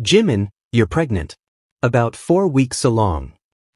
Jimin, you're pregnant. About 4 weeks along.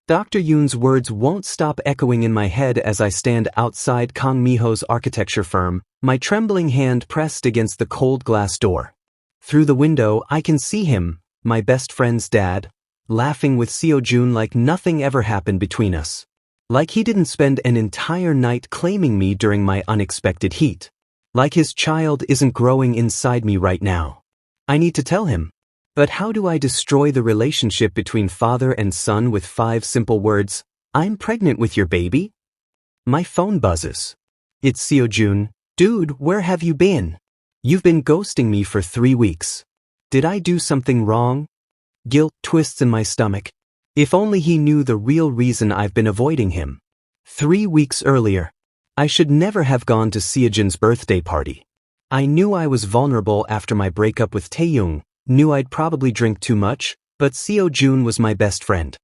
Dr. Yoon's words won't stop echoing in my head as I stand outside Kang Minho's architecture firm, my trembling hand pressed against the cold glass door. Through the window, I can see him, my best friend's dad, laughing with Seojun like nothing ever happened between us. Like he didn't spend an entire night claiming me during my unexpected heat. Like his child isn't growing inside me right now. I need to tell him. But how do I destroy the relationship between father and son with 5 simple words? I'm pregnant with your baby? My phone buzzes. It's Seojun. Dude, where have you been? You've been ghosting me for 3 weeks. Did I do something wrong? Guilt twists in my stomach. If only he knew the real reason I've been avoiding him. 3 weeks earlier, I should never have gone to Seojun's birthday party. I knew I was vulnerable after my breakup with Taeyong, knew I'd probably drink too much, but Seojun was my best friend.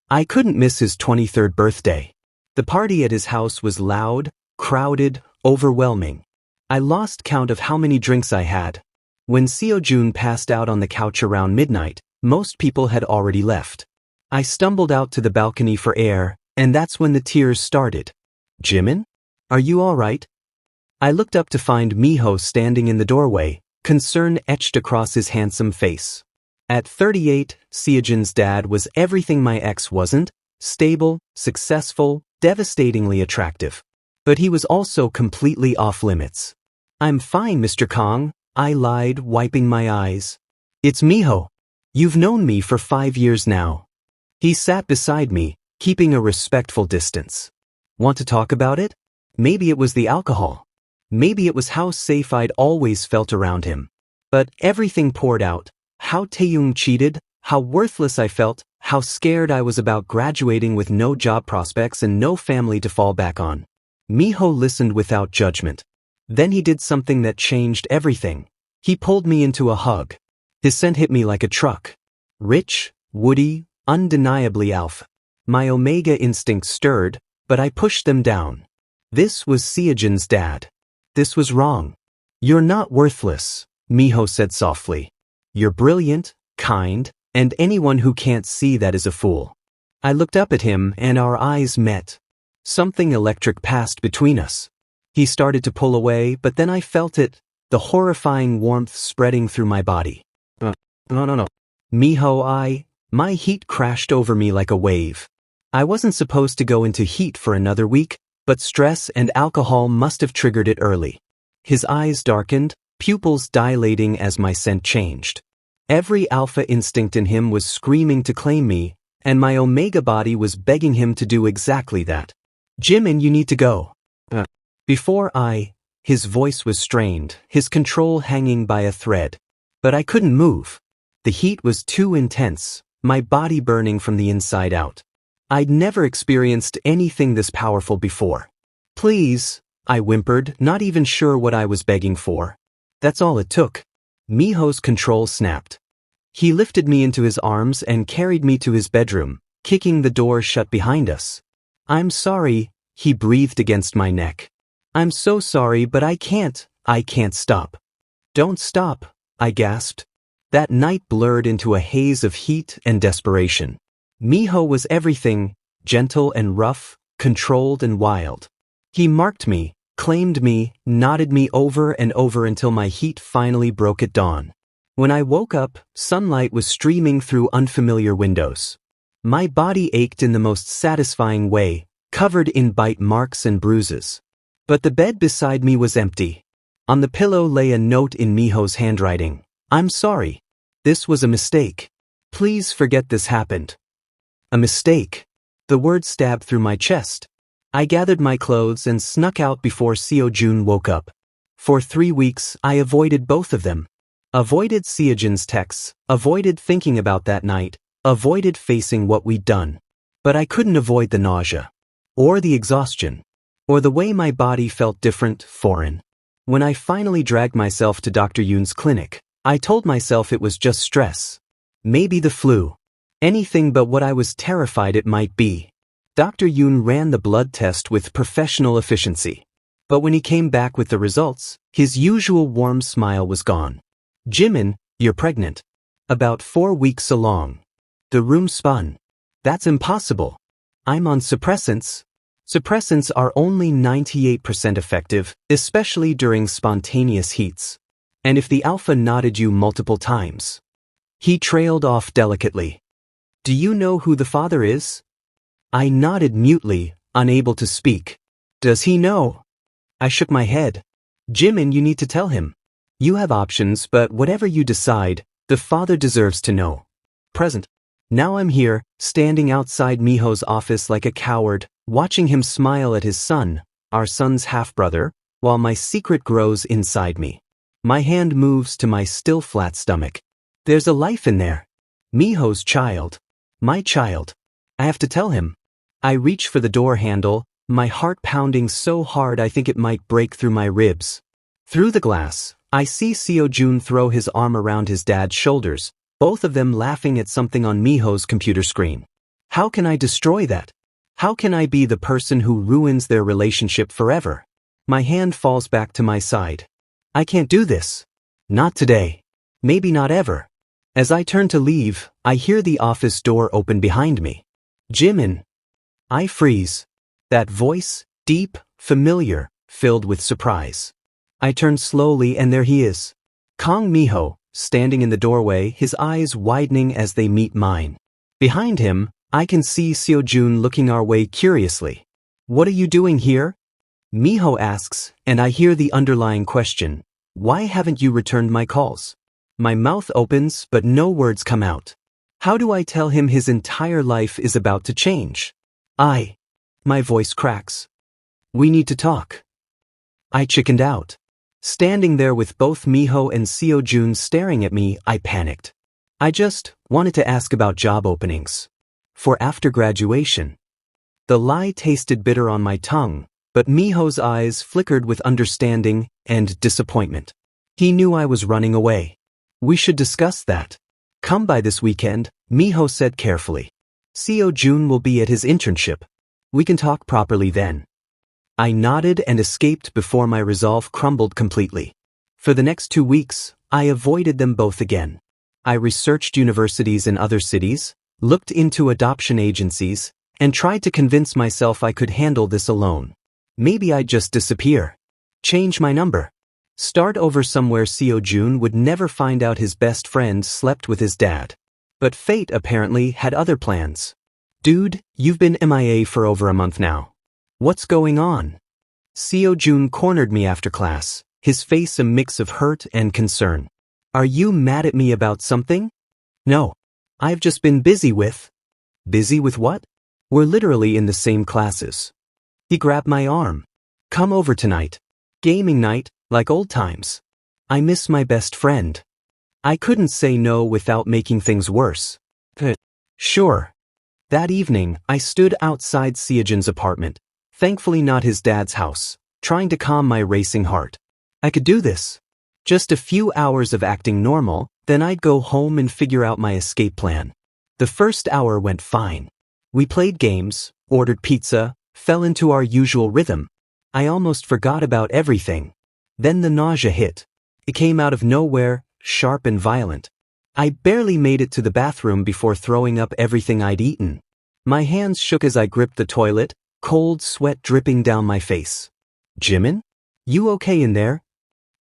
I couldn't miss his 23rd birthday. The party at his house was loud, crowded, overwhelming. I lost count of how many drinks I had. When Seojun passed out on the couch around midnight, most people had already left. I stumbled out to the balcony for air, and that's when the tears started. Jimin? Are you all right? I looked up to find Minho standing in the doorway, concern etched across his handsome face. At 38, Seojun's dad was everything my ex wasn't: stable, successful, devastatingly attractive. But he was also completely off limits. I'm fine, Mr. Kang, I lied, wiping my eyes. It's Minho. You've known me for 5 years now. He sat beside me, keeping a respectful distance. Want to talk about it? Maybe it was the alcohol. Maybe it was how safe I'd always felt around him. But everything poured out. How Taeyong cheated, how worthless I felt, how scared I was about graduating with no job prospects and no family to fall back on. Minho listened without judgment. Then he did something that changed everything. He pulled me into a hug. His scent hit me like a truck. Rich, woody, undeniably alpha. My Omega instinct stirred, but I pushed them down. This was Seojun's dad. This was wrong. You're not worthless, Minho said softly. You're brilliant, kind, and anyone who can't see that is a fool. I looked up at him and our eyes met. Something electric passed between us. He started to pull away, but then I felt it, the horrifying warmth spreading through my body. No. Minho, my heat crashed over me like a wave. I wasn't supposed to go into heat for another week, but stress and alcohol must have triggered it early. His eyes darkened, pupils dilating as my scent changed. Every alpha instinct in him was screaming to claim me, and my Omega body was begging him to do exactly that. Jimin, you need to go. His voice was strained, his control hanging by a thread. But I couldn't move. The heat was too intense, my body burning from the inside out. I'd never experienced anything this powerful before. Please, I whimpered, not even sure what I was begging for. That's all it took. Minho's control snapped. He lifted me into his arms and carried me to his bedroom, kicking the door shut behind us. I'm sorry, he breathed against my neck. I'm so sorry, but I can't stop. Don't stop, I gasped. That night blurred into a haze of heat and desperation. Minho was everything, gentle and rough, controlled and wild. He marked me, claimed me, nodded me over and over until my heat finally broke at dawn. When I woke up, sunlight was streaming through unfamiliar windows. My body ached in the most satisfying way, covered in bite marks and bruises. But the bed beside me was empty. On the pillow lay a note in Minho's handwriting. I'm sorry. This was a mistake. Please forget this happened. A mistake. The word stabbed through my chest. I gathered my clothes and snuck out before Seojun woke up. For 3 weeks, I avoided both of them. Avoided Seojun's texts, avoided thinking about that night, avoided facing what we'd done. But I couldn't avoid the nausea. Or the exhaustion. Or the way my body felt different, foreign. When I finally dragged myself to Dr. Yoon's clinic, I told myself it was just stress. Maybe the flu. Anything but what I was terrified it might be. Dr. Yoon ran the blood test with professional efficiency. But when he came back with the results, his usual warm smile was gone. Jimin, you're pregnant. About 4 weeks along. The room spun. That's impossible. I'm on suppressants. Suppressants are only 98% effective, especially during spontaneous heats. And if the alpha nodded you multiple times. He trailed off delicately. Do you know who the father is? I nodded mutely, unable to speak. Does he know? I shook my head. Jimin, you need to tell him. You have options, but whatever you decide, the father deserves to know. Present. Now I'm here, standing outside Minho's office like a coward, watching him smile at his son, our son's half-brother, while my secret grows inside me. My hand moves to my still flat stomach. There's a life in there. Minho's child. My child. I have to tell him. I reach for the door handle, my heart pounding so hard I think it might break through my ribs. Through the glass, I see Seojun throw his arm around his dad's shoulders, both of them laughing at something on Minho's computer screen. How can I destroy that? How can I be the person who ruins their relationship forever? My hand falls back to my side. I can't do this. Not today. Maybe not ever. As I turn to leave, I hear the office door open behind me. Jimin. I freeze. That voice, deep, familiar, filled with surprise. I turn slowly and there he is. Kang Minho, standing in the doorway, his eyes widening as they meet mine. Behind him, I can see Seojun looking our way curiously. What are you doing here? Minho asks, and I hear the underlying question. Why haven't you returned my calls? My mouth opens, but no words come out. How do I tell him his entire life is about to change? My voice cracks. We need to talk. I chickened out. Standing there with both Minho and Seojun staring at me, I panicked. I just wanted to ask about job openings. For after graduation. The lie tasted bitter on my tongue, but Minho's eyes flickered with understanding and disappointment. He knew I was running away. We should discuss that. Come by this weekend, Minho said carefully. Seojun will be at his internship. We can talk properly then. I nodded and escaped before my resolve crumbled completely. For the next 2 weeks, I avoided them both again. I researched universities in other cities, looked into adoption agencies, and tried to convince myself I could handle this alone. Maybe I'd just disappear. Change my number. Start over somewhere Seojun would never find out his best friend slept with his dad. But fate apparently had other plans. Dude, you've been MIA for over a month now. What's going on? Seojun cornered me after class, his face a mix of hurt and concern. Are you mad at me about something? No. I've just been busy with... Busy with what? We're literally in the same classes. He grabbed my arm. Come over tonight. Gaming night, like old times. I miss my best friend. I couldn't say no without making things worse. Sure. That evening, I stood outside Seojun's apartment, thankfully not his dad's house, trying to calm my racing heart. I could do this. Just a few hours of acting normal, then I'd go home and figure out my escape plan. The first hour went fine. We played games, ordered pizza, fell into our usual rhythm. I almost forgot about everything. Then the nausea hit. It came out of nowhere, sharp and violent. I barely made it to the bathroom before throwing up everything I'd eaten. My hands shook as I gripped the toilet, cold sweat dripping down my face. Jimin? You okay in there?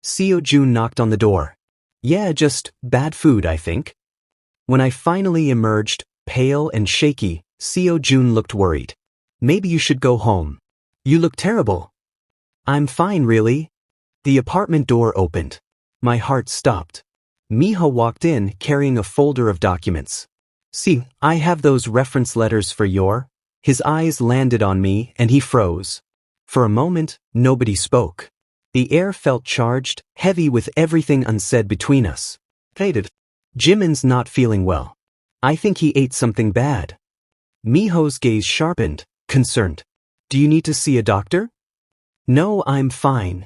Seojun knocked on the door. Yeah, just bad food, I think. When I finally emerged, pale and shaky, Seojun looked worried. Maybe you should go home. You look terrible. I'm fine, really. The apartment door opened. My heart stopped. Minho walked in, carrying a folder of documents. See, I have those reference letters for your... His eyes landed on me, and he froze. For a moment, nobody spoke. The air felt charged, heavy with everything unsaid between us. Hated. Jimin's not feeling well. I think he ate something bad. Minho's gaze sharpened, concerned. Do you need to see a doctor? No, I'm fine.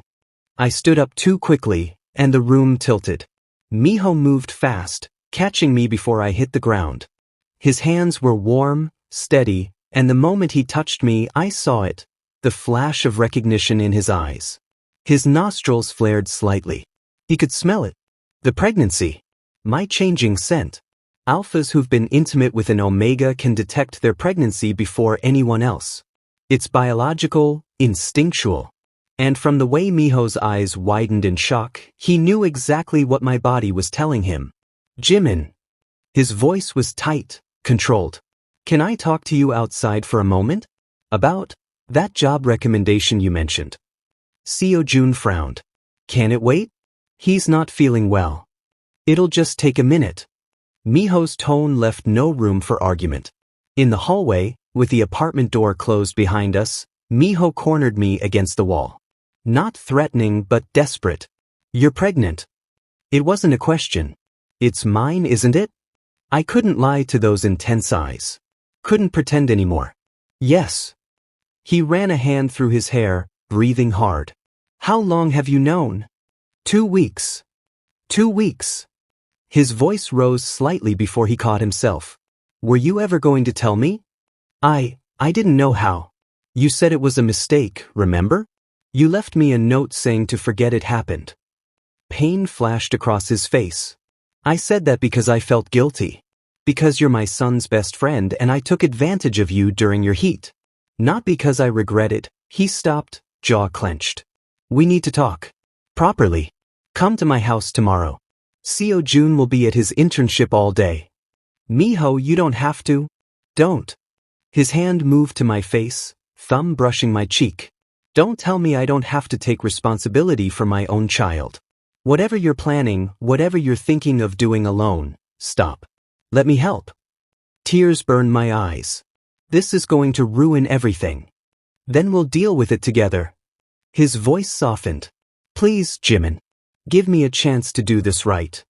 I stood up too quickly, and the room tilted. Minho moved fast, catching me before I hit the ground. His hands were warm, steady, and the moment he touched me, I saw it, the flash of recognition in his eyes. His nostrils flared slightly. He could smell it. The pregnancy. My changing scent. Alphas who've been intimate with an Omega can detect their pregnancy before anyone else. It's biological, instinctual. And from the way Miho's eyes widened in shock, he knew exactly what my body was telling him. Jimin. His voice was tight, controlled. Can I talk to you outside for a moment? About that job recommendation you mentioned. Seojun frowned. Can it wait? He's not feeling well. It'll just take a minute. Miho's tone left no room for argument. In the hallway, with the apartment door closed behind us, Miho cornered me against the wall. Not threatening but desperate. You're pregnant. It wasn't a question. It's mine, isn't it? I couldn't lie to those intense eyes. Couldn't pretend anymore. Yes. He ran a hand through his hair, breathing hard. How long have you known? 2 weeks. 2 weeks. His voice rose slightly before he caught himself. Were you ever going to tell me? I didn't know how. You said it was a mistake, remember? You left me a note saying to forget it happened. Pain flashed across his face. I said that because I felt guilty. Because you're my son's best friend and I took advantage of you during your heat. Not because I regret it. He stopped, jaw clenched. We need to talk. Properly. Come to my house tomorrow. Seojun will be at his internship all day. Miho, you don't have to. Don't. His hand moved to my face, thumb brushing my cheek. Don't tell me I don't have to take responsibility for my own child. Whatever you're planning, whatever you're thinking of doing alone, stop. Let me help. Tears burned my eyes. This is going to ruin everything. Then we'll deal with it together. His voice softened. Please, Jimin. Give me a chance to do this right.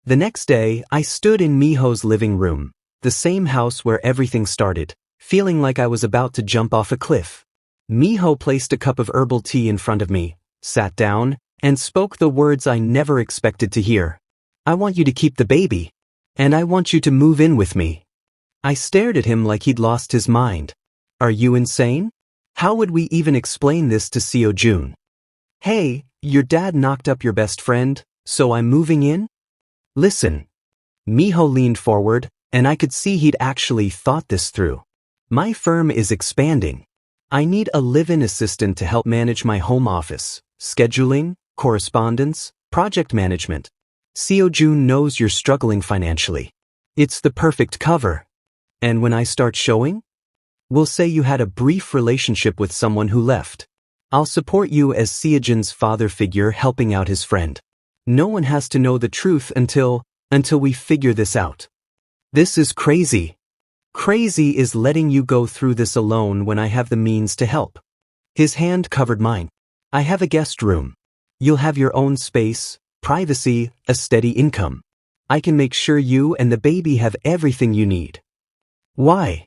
The next day, I stood in Miho's living room, the same house where everything started, feeling like I was about to jump off a cliff. Miho placed a cup of herbal tea in front of me, sat down, and spoke the words I never expected to hear. I want you to keep the baby. And I want you to move in with me. I stared at him like he'd lost his mind. Are you insane? How would we even explain this to Seojun? Hey, your dad knocked up your best friend, so I'm moving in? Listen. Miho leaned forward, and I could see he'd actually thought this through. My firm is expanding. I need a live-in assistant to help manage my home office, scheduling, correspondence, project management. Seojun knows you're struggling financially. It's the perfect cover. And when I start showing? We'll say you had a brief relationship with someone who left. I'll support you as Seojun's father figure helping out his friend. No one has to know the truth until we figure this out. This is crazy. Crazy is letting you go through this alone when I have the means to help. His hand covered mine. I have a guest room. You'll have your own space, privacy, a steady income. I can make sure you and the baby have everything you need. Why?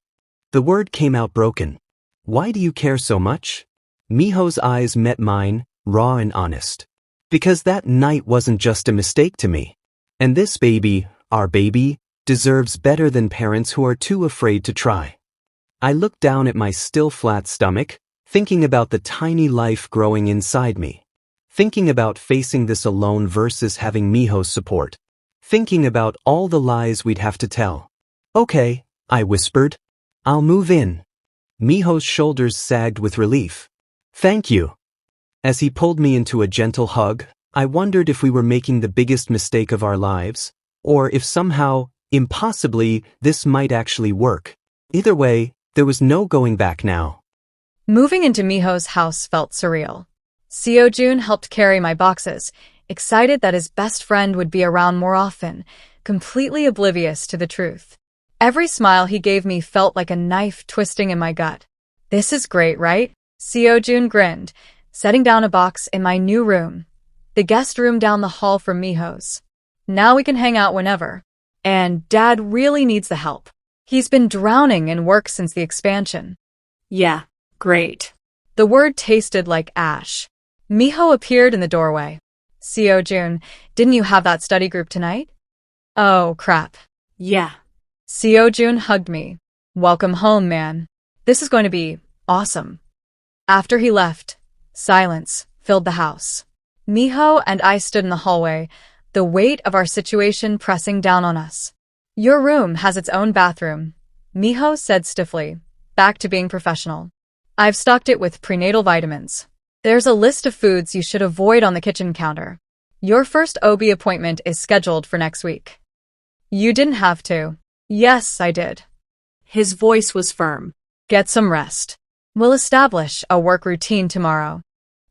The word came out broken. Why do you care so much? Miho's eyes met mine, raw and honest. Because that night wasn't just a mistake to me. And this baby, our baby, deserves better than parents who are too afraid to try. I looked down at my still flat stomach, thinking about the tiny life growing inside me. Thinking about facing this alone versus having Miho's support. Thinking about all the lies we'd have to tell. Okay, I whispered. I'll move in. Miho's shoulders sagged with relief. Thank you. As he pulled me into a gentle hug, I wondered if we were making the biggest mistake of our lives, or if somehow, impossibly, this might actually work. Either way, there was no going back now. Moving into Miho's house felt surreal. Seojun helped carry my boxes, excited that his best friend would be around more often, completely oblivious to the truth. Every smile he gave me felt like a knife twisting in my gut. This is great, right? Seojun grinned, setting down a box in my new room, the guest room down the hall from Miho's. Now we can hang out whenever. And Dad really needs the help. He's been drowning in work since the expansion. Yeah, great. The word tasted like ash. Miho appeared in the doorway. Seojun, didn't you have that study group tonight? Oh, crap. Yeah. Seojun hugged me. Welcome home, man. This is going to be awesome. After he left, silence filled the house. Miho and I stood in the hallway, the weight of our situation pressing down on us. Your room has its own bathroom, Minho said stiffly, back to being professional. I've stocked it with prenatal vitamins. There's a list of foods you should avoid on the kitchen counter. Your first OB appointment is scheduled for next week. You didn't have to. Yes, I did. His voice was firm. Get some rest. We'll establish a work routine tomorrow.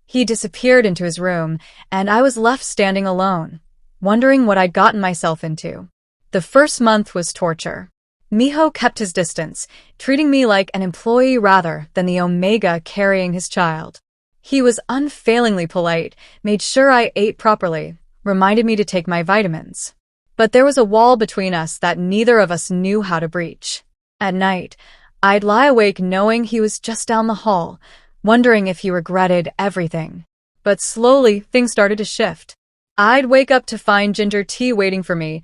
He disappeared into his room, and I was left standing alone, wondering what I'd gotten myself into. The first month was torture. Minho kept his distance, treating me like an employee rather than the Omega carrying his child. He was unfailingly polite, made sure I ate properly, reminded me to take my vitamins. But there was a wall between us that neither of us knew how to breach. At night, I'd lie awake knowing he was just down the hall, wondering if he regretted everything. But slowly, things started to shift. I'd wake up to find ginger tea waiting for me.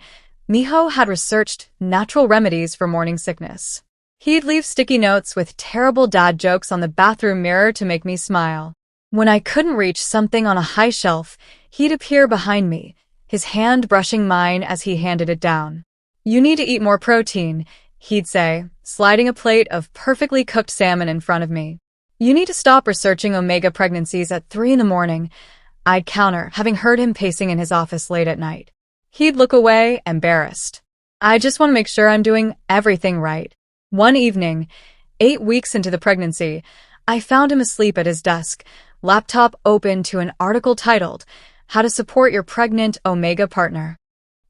Minho had researched natural remedies for morning sickness. He'd leave sticky notes with terrible dad jokes on the bathroom mirror to make me smile. When I couldn't reach something on a high shelf, he'd appear behind me, his hand brushing mine as he handed it down. You need to eat more protein, he'd say, sliding a plate of perfectly cooked salmon in front of me. You need to stop researching Omega pregnancies at 3 a.m, I'd counter, having heard him pacing in his office late at night. He'd look away, embarrassed. I just want to make sure I'm doing everything right. One evening, 8 weeks into the pregnancy, I found him asleep at his desk, laptop open to an article titled, How to Support Your Pregnant Omega Partner.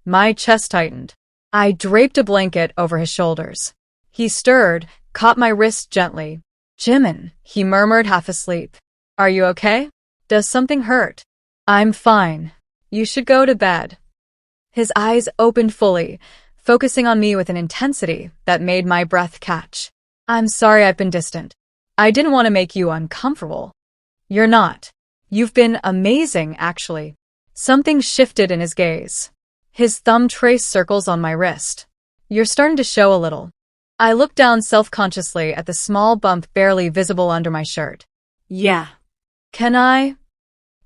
My chest tightened. I draped a blanket over his shoulders. He stirred, caught my wrist gently. Jimin, he murmured half asleep. Are you okay? Does something hurt? I'm fine. You should go to bed. His eyes opened fully, focusing on me with an intensity that made my breath catch. I'm sorry I've been distant. I didn't want to make you uncomfortable. You're not. You've been amazing, actually. Something shifted in his gaze. His thumb traced circles on my wrist. You're starting to show a little. I looked down self-consciously at the small bump barely visible under my shirt. Yeah. Can I?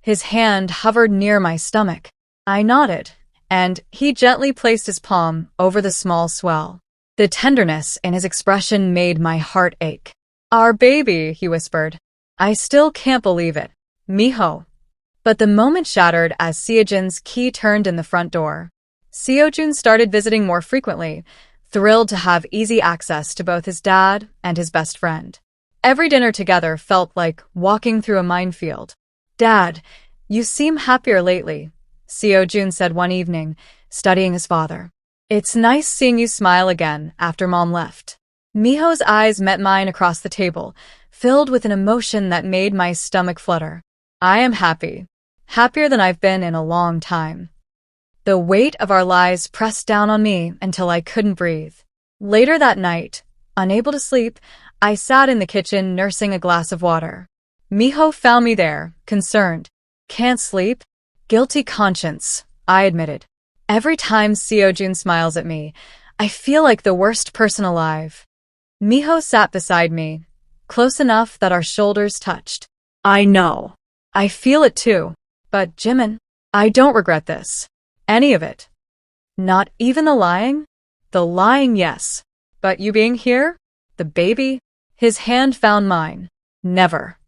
His hand hovered near my stomach. I nodded, and he gently placed his palm over the small swell. The tenderness in his expression made my heart ache. Our baby, he whispered. I still can't believe it. Minho. But the moment shattered as Seojun's key turned in the front door. Seojun started visiting more frequently, thrilled to have easy access to both his dad and his best friend. Every dinner together felt like walking through a minefield. Dad, you seem happier lately, Seojun said one evening, studying his father. It's nice seeing you smile again after Mom left. Minho's eyes met mine across the table, filled with an emotion that made my stomach flutter. I am happy. Happier than I've been in a long time. The weight of our lies pressed down on me until I couldn't breathe. Later that night, unable to sleep, I sat in the kitchen nursing a glass of water. Minho found me there, concerned. Can't sleep? Guilty conscience, I admitted. Every time Seojun smiles at me, I feel like the worst person alive. Minho sat beside me, close enough that our shoulders touched. I know. I feel it too. But Jimin, I don't regret this. Any of it. Not even the lying? The lying, yes. But you being here? The baby? His hand found mine. Never.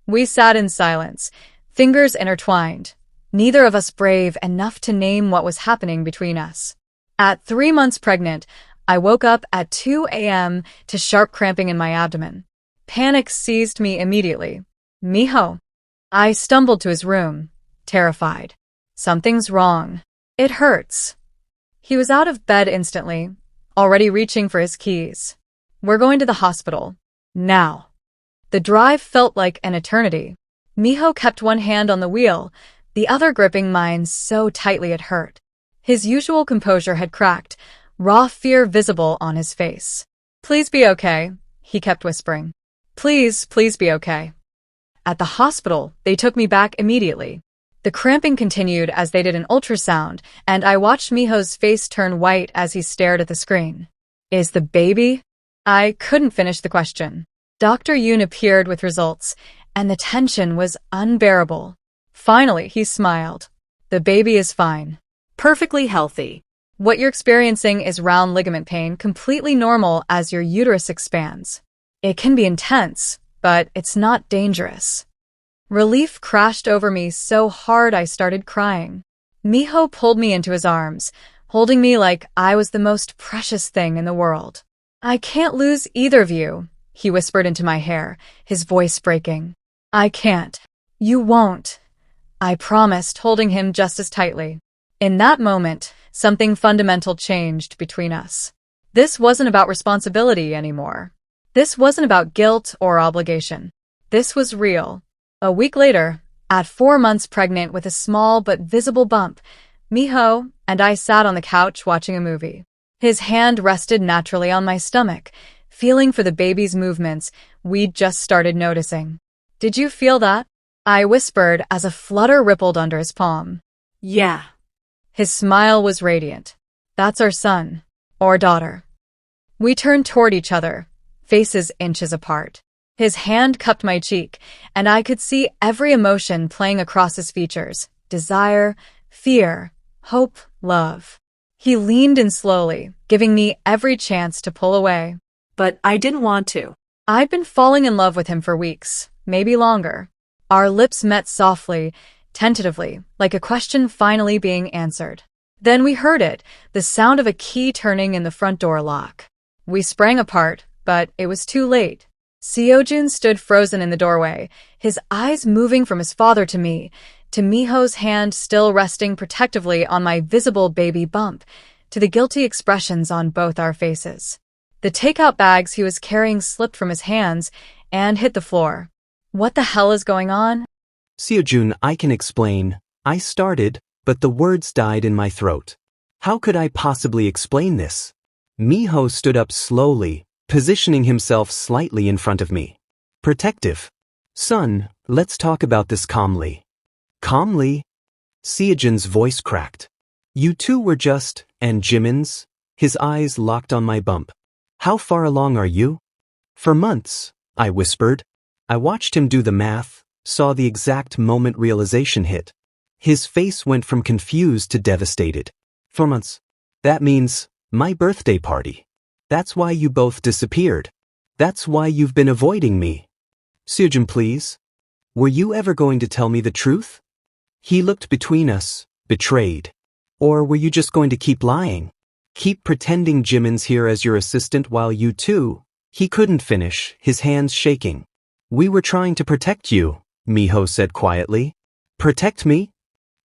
We sat in silence, fingers intertwined, neither of us brave enough to name what was happening between us. At 3 months pregnant, I woke up at 2 a.m. to sharp cramping in my abdomen. Panic seized me immediately. Minho. I stumbled to his room, terrified. Something's wrong. It hurts. He was out of bed instantly, already reaching for his keys. We're going to the hospital. Now. The drive felt like an eternity. Minho kept one hand on the wheel, the other gripping mine so tightly it hurt. His usual composure had cracked, raw fear visible on his face. Please be okay, he kept whispering. Please, please be okay. At the hospital, they took me back immediately. The cramping continued as they did an ultrasound, and I watched Minho's face turn white as he stared at the screen. Is the baby? I couldn't finish the question. Dr. Yoon appeared with results, and the tension was unbearable. Finally, he smiled. The baby is fine. perfectly healthy. What you're experiencing is round ligament pain, completely normal as your uterus expands. It can be intense, but it's not dangerous. Relief crashed over me so hard I started crying. Minho pulled me into his arms, holding me like I was the most precious thing in the world. I can't lose either of you, he whispered into my hair, his voice breaking. I can't. You won't. I promised, holding him just as tightly. In that moment, something fundamental changed between us. This wasn't about responsibility anymore. This wasn't about guilt or obligation. This was real. A week later, at 4 months pregnant with a small but visible bump, Minho and I sat on the couch watching a movie. His hand rested naturally on my stomach, feeling for the baby's movements we'd just started noticing. Did you feel that? I whispered as a flutter rippled under his palm. Yeah. His smile was radiant. That's our son. Or daughter. We turned toward each other, faces inches apart. His hand cupped my cheek, and I could see every emotion playing across his features. Desire, fear, hope, love. He leaned in slowly, giving me every chance to pull away. But I didn't want to. I'd been falling in love with him for weeks, maybe longer. Our lips met softly, tentatively, like a question finally being answered. Then we heard it, the sound of a key turning in the front door lock. We sprang apart, but it was too late. Seojun stood frozen in the doorway, his eyes moving from his father to me, to Minho's hand still resting protectively on my visible baby bump, to the guilty expressions on both our faces. The takeout bags he was carrying slipped from his hands and hit the floor. What the hell is going on? Seojun, I can explain. I started, but the words died in my throat. How could I possibly explain this? Minho stood up slowly, positioning himself slightly in front of me. Protective. Son, let's talk about this calmly. Calmly? Seojun's voice cracked. You two were just, and Jimin's? His eyes locked on my bump. How far along are you? For months, I whispered. I watched him do the math, saw the exact moment realization hit. His face went from confused to devastated. 4 months. That means, my birthday party. That's why you both disappeared. That's why you've been avoiding me. Seojun, please. Were you ever going to tell me the truth? He looked between us, betrayed. Or were you just going to keep lying? Keep pretending Jimin's here as your assistant while you two? He couldn't finish, his hands shaking. We were trying to protect you, Minho said quietly. Protect me?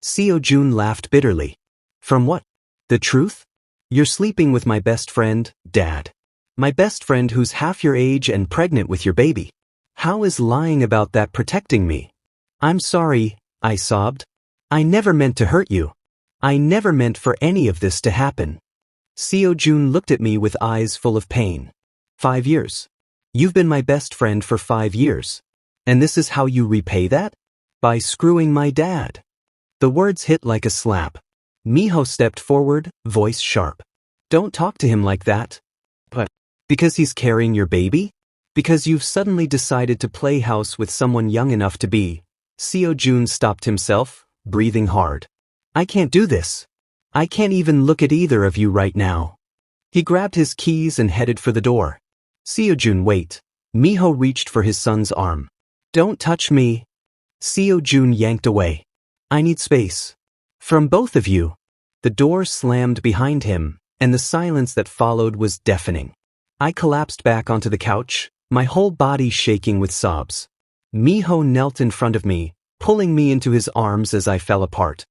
Seojun laughed bitterly. From what? The truth? You're sleeping with my best friend, Dad. My best friend who's half your age and pregnant with your baby. How is lying about that protecting me? I'm sorry, I sobbed. I never meant to hurt you. I never meant for any of this to happen. Seojun looked at me with eyes full of pain. 5 years. You've been my best friend for 5 years. And this is how you repay that? By screwing my dad. The words hit like a slap. Minho stepped forward, voice sharp. Don't talk to him like that. But, because he's carrying your baby? Because you've suddenly decided to play house with someone young enough to be. Seojun stopped himself, breathing hard. I can't do this. I can't even look at either of you right now. He grabbed his keys and headed for the door. Seojun, wait. Minho reached for his son's arm. Don't touch me. Seojun yanked away. I need space. From both of you. The door slammed behind him, and the silence that followed was deafening. I collapsed back onto the couch, my whole body shaking with sobs. Minho knelt in front of me, pulling me into his arms as I fell apart.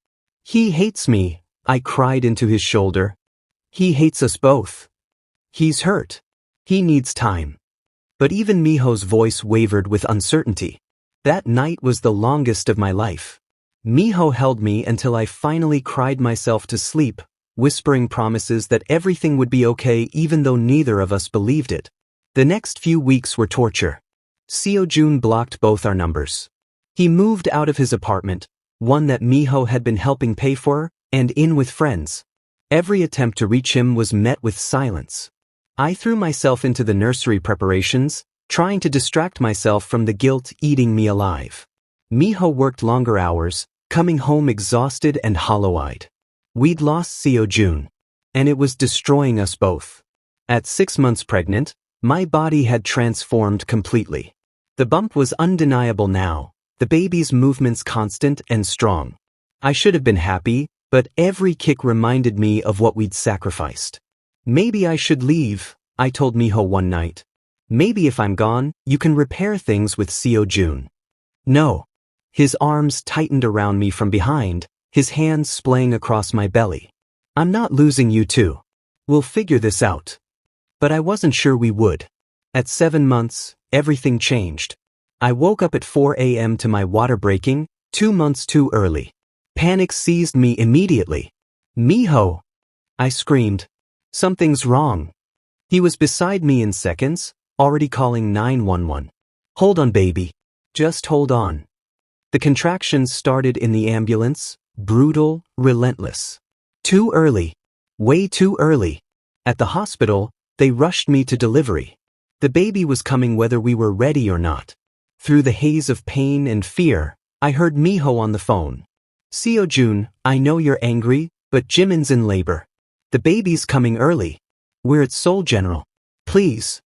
He hates me, I cried into his shoulder. He hates us both. He's hurt. He needs time. But even Minho's voice wavered with uncertainty. That night was the longest of my life. Minho held me until I finally cried myself to sleep, whispering promises that everything would be okay even though neither of us believed it. The next few weeks were torture. Seojun blocked both our numbers. He moved out of his apartment, one that Minho had been helping pay for, and in with friends. Every attempt to reach him was met with silence. I threw myself into the nursery preparations, trying to distract myself from the guilt eating me alive. Minho worked longer hours, coming home exhausted and hollow-eyed. We'd lost Seojun, and it was destroying us both. At 6 months pregnant, my body had transformed completely. The bump was undeniable now, the baby's movements constant and strong. I should have been happy, but every kick reminded me of what we'd sacrificed. Maybe I should leave, I told Minho one night. Maybe if I'm gone, you can repair things with Seojun. No. His arms tightened around me from behind, his hands splaying across my belly. I'm not losing you too. We'll figure this out. But I wasn't sure we would. At 7 months, everything changed. I woke up at 4 a.m. to my water breaking, 2 months too early. Panic seized me immediately. Minho! I screamed. Something's wrong. He was beside me in seconds, already calling 911. Hold on, baby. Just hold on. The contractions started in the ambulance, brutal, relentless. Too early. Way too early. At the hospital, they rushed me to delivery. The baby was coming whether we were ready or not. Through the haze of pain and fear, I heard Minho on the phone. Seojun, I know you're angry, but Jimin's in labor. The baby's coming early. We're at Seoul General. Please.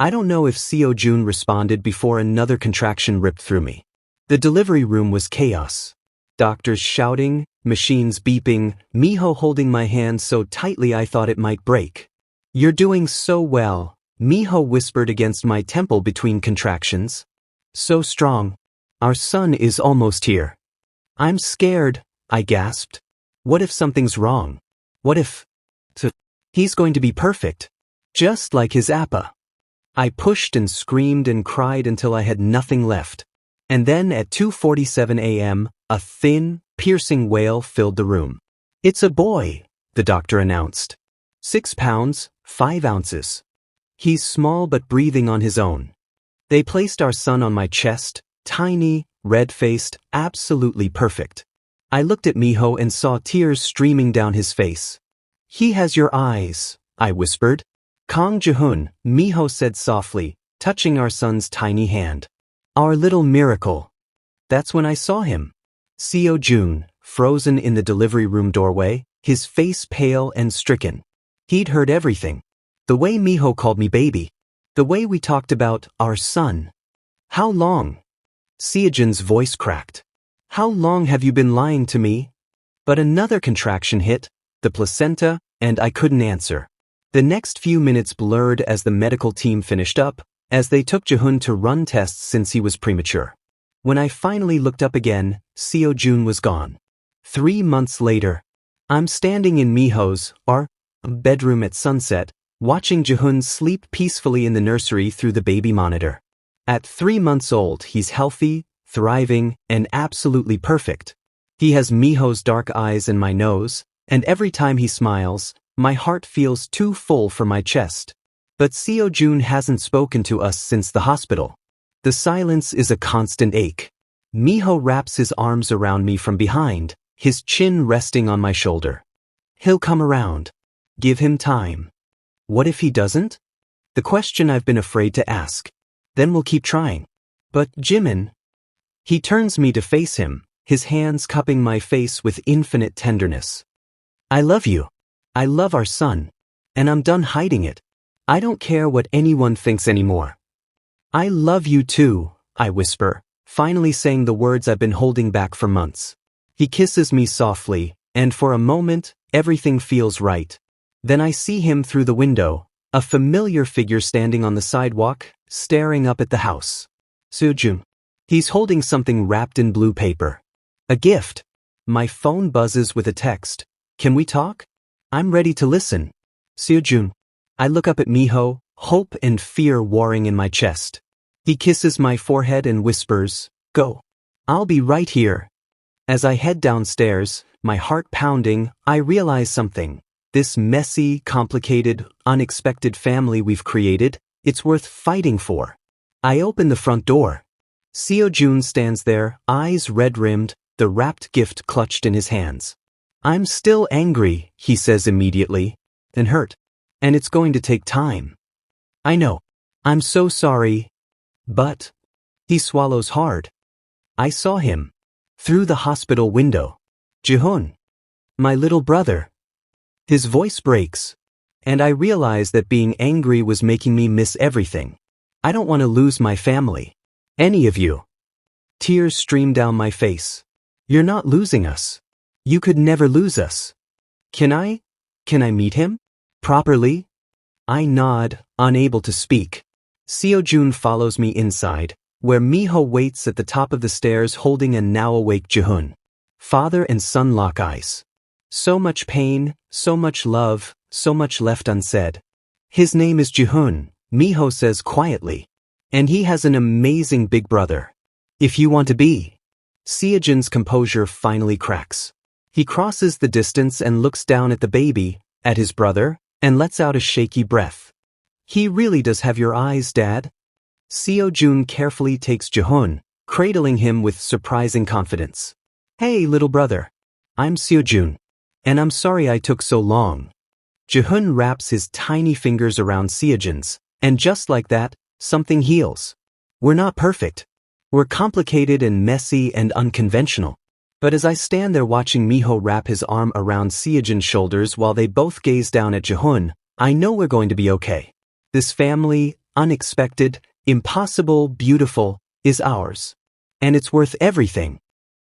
I don't know if Seojun responded before another contraction ripped through me. The delivery room was chaos. Doctors shouting, machines beeping, Minho holding my hand so tightly I thought it might break. You're doing so well, Minho whispered against my temple between contractions. So strong. Our son is almost here. I'm scared, I gasped. What if something's wrong? What if... He's going to be perfect. Just like his appa. I pushed and screamed and cried until I had nothing left. And then at 2:47 a.m., a thin, piercing wail filled the room. It's a boy, the doctor announced. 6 pounds, 5 ounces. He's small but breathing on his own. They placed our son on my chest, tiny, red-faced, absolutely perfect. I looked at Minho and saw tears streaming down his face. He has your eyes, I whispered. Kang Jihoon, Minho said softly, touching our son's tiny hand. Our little miracle. That's when I saw him. Seojun, frozen in the delivery room doorway, his face pale and stricken. He'd heard everything. The way Minho called me baby. The way we talked about our son. How long? Seojun's voice cracked. How long have you been lying to me? But another contraction hit, the placenta, and I couldn't answer. The next few minutes blurred as the medical team finished up, as they took Jihoon to run tests since he was premature. When I finally looked up again, Seojun was gone. 3 months later, I'm standing in Minho's, our bedroom at sunset, watching Jihoon sleep peacefully in the nursery through the baby monitor. At 3 months old, he's healthy, thriving, and absolutely perfect. He has Minho's dark eyes and my nose, and every time he smiles, my heart feels too full for my chest. But Seojun hasn't spoken to us since the hospital. The silence is a constant ache. Minho wraps his arms around me from behind, his chin resting on my shoulder. He'll come around. Give him time. What if he doesn't? The question I've been afraid to ask. Then we'll keep trying. But Jimin... He turns me to face him, his hands cupping my face with infinite tenderness. I love you. I love our son. And I'm done hiding it. I don't care what anyone thinks anymore. I love you too, I whisper, finally saying the words I've been holding back for months. He kisses me softly, and for a moment, everything feels right. Then I see him through the window, a familiar figure standing on the sidewalk, staring up at the house. Seojun. He's holding something wrapped in blue paper. A gift. My phone buzzes with a text. Can we talk? I'm ready to listen. Seojun. I look up at Minho, hope and fear warring in my chest. He kisses my forehead and whispers, Go. I'll be right here. As I head downstairs, my heart pounding, I realize something. This messy, complicated, unexpected family we've created, it's worth fighting for. I open the front door. Seojun stands there, eyes red-rimmed, the wrapped gift clutched in his hands. I'm still angry, he says immediately, and hurt. And it's going to take time. I know. I'm so sorry. But... He swallows hard. I saw him. Through the hospital window. Jihoon. My little brother. His voice breaks. And I realize that being angry was making me miss everything. I don't want to lose my family. Any of you. Tears stream down my face. You're not losing us. You could never lose us. Can I meet him? Properly? I nod, unable to speak. Seojun follows me inside, where Minho waits at the top of the stairs holding a now-awake Jihoon. Father and son lock eyes. So much pain, so much love, so much left unsaid. His name is Jihoon, Minho says quietly. And he has an amazing big brother. If you want to be. Seojun's composure finally cracks. He crosses the distance and looks down at the baby, at his brother, and lets out a shaky breath. He really does have your eyes, Dad. Seojun carefully takes Jihoon, cradling him with surprising confidence. Hey, little brother. I'm Seojun. And I'm sorry I took so long. Jihoon wraps his tiny fingers around Seojun's, and just like that, something heals. We're not perfect. We're complicated and messy and unconventional. But as I stand there watching Minho wrap his arm around Seojun's shoulders while they both gaze down at Jihoon, I know we're going to be okay. This family, unexpected, impossible, beautiful, is ours. And it's worth everything.